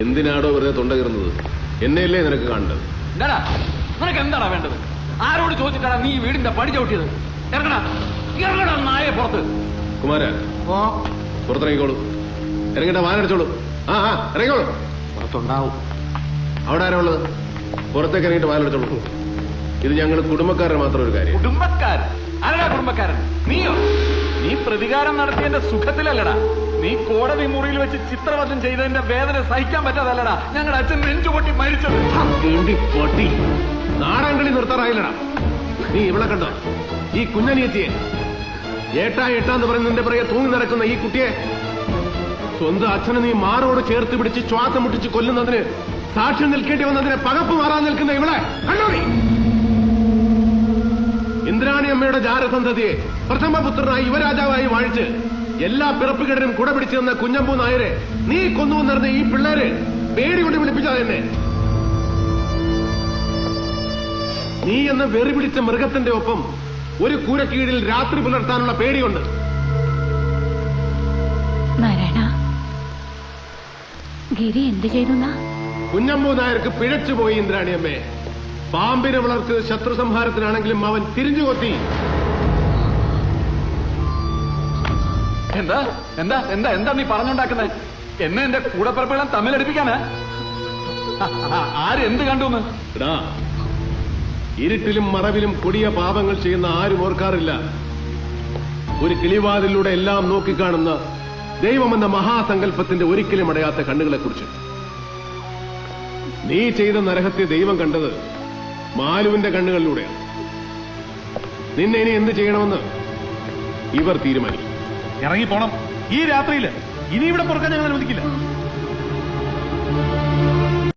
എന്തിനാടോ വെറുതെ തൊണ്ട കീറുന്നത്? എന്നെയല്ലേ നിനക്ക് കാണേണ്ടത്? നിനക്ക് എന്താടാ വേണ്ടത്? ആരോട് ചോദിച്ചിട്ടാണ് നീ വീടിന്റെ പടി ചവിട്ടിയത്? ഇറങ്ങടാ, ഇറങ്ങടാ നായെ പുറത്ത്. കുമാര, പുറത്തിറങ്ങിക്കോളൂ. ഇറങ്ങിട്ട വാനടിച്ചോളൂ. ഇറങ്ങിക്കോളൂ. പുറത്തുണ്ടാവും. അവിടെ ആരാ ഉള്ളത്? പുറത്തേക്ക് ഇറങ്ങിയിട്ട് വാനടിച്ചോളൂ. ഇത് ഞങ്ങൾ കുടുംബക്കാരുടെ മാത്രം ഒരു കാര്യം. കുടുംബക്കാരൻ? ആരാ കുടുംബക്കാരൻ? നീയോ? നീ പ്രതികാരം നടത്തിയതിന്റെ സുഖത്തിലല്ലടാ. നീ കോടതി മുറിയിൽ വെച്ച് ചിത്രവധം ചെയ്തതിന്റെ വേദന സഹിക്കാൻ പറ്റാതല്ലടാ ഞങ്ങളുടെ അച്ഛൻ നെഞ്ചുപൊട്ടി മരിച്ചത്. പൊട്ടി നാടാങ്കളി നിർത്താറായില്ലടാ. നീ ഇവിടെ കണ്ടോ ഈ കുഞ്ഞനിയത്തിയെ? ഏട്ടാന്ന് പറഞ്ഞ് നിന്റെ പിറകെ തൂങ്ങി നടക്കുന്ന ഈ കുട്ടിയെ സ്വന്തം അച്ഛനെ നീ മാറോട് ചേർത്ത് പിടിച്ച് ശ്വാസം മുട്ടിച്ച് കൊല്ലുന്നതിന് സാക്ഷ്യം നിൽക്കേണ്ടി വന്നതിന് പകപ്പ് മാറാൻ നിൽക്കുന്ന ഇവളെ കണ്ടോ നീ? ഇന്ദ്രാണി അമ്മയുടെ ജാരസന്തതിയെ പ്രഥമപുത്രനായി യുവരാജാവായി വാഴിച്ച് എല്ലാ പിറപ്പുകേടിനും കുട പിടിച്ചു തന്ന കുഞ്ഞമ്പൂ നായരെ നീ കൊന്നുവന്നിരുന്ന ഈ പിള്ളേര് പേടി കൊണ്ട് വിളിപ്പിച്ചത് തന്നെ. നീ എന്ന വെറി പിടിച്ച മൃഗത്തിന്റെ ഒപ്പം ഒരു കൂരക്കീഴിൽ രാത്രി പുലർത്താനുള്ള പേടിയുണ്ട്. നാരായണ, ഗിരി എന്ത് ചെയ്തു? കുഞ്ഞമ്പൂ നായർക്ക് പിഴച്ചുപോയി ഇന്ദ്രാണിയമ്മേ. പാമ്പിനെ വളർക്ക് ശത്രു സംഹാരത്തിനാണെങ്കിലും അവൻ തിരിഞ്ഞു കൊത്തി. എന്താ എന്താ എന്താ എന്താ നീ പറഞ്ഞുണ്ടാക്കുന്നത്? എന്നെ എന്റെ കൂടപ്പിറപ്പുകളും തമ്മിലടിപ്പിക്കാനാ? ആര് കണ്ടുന്ന്? ഇരുട്ടിലും മറവിലും കൊടിയ പാപങ്ങൾ ചെയ്യുന്ന ആരും ഓർക്കാറില്ല ഒരു കിളിവാതിലൂടെ എല്ലാം നോക്കിക്കാണുന്ന ദൈവമെന്ന മഹാസങ്കല്പത്തിന്റെ ഒരിക്കലും അടയാത്ത കണ്ണുകളെ കുറിച്ച്. നീ ചെയ്ത നരഹത്യ ദൈവം കണ്ടത് മാലുവിന്റെ കണ്ണുകളിലൂടെയാണ്. നിന്നെ ഇനി എന്ത് ചെയ്യണമെന്ന് ഇവർ തീരുമാനിക്കും. ഇറങ്ങിപ്പോണം ഈ രാത്രിയില്. ഇനി ഇവിടെ പുറക്കാൻ ഞങ്ങൾ അനുവദിക്കില്ല.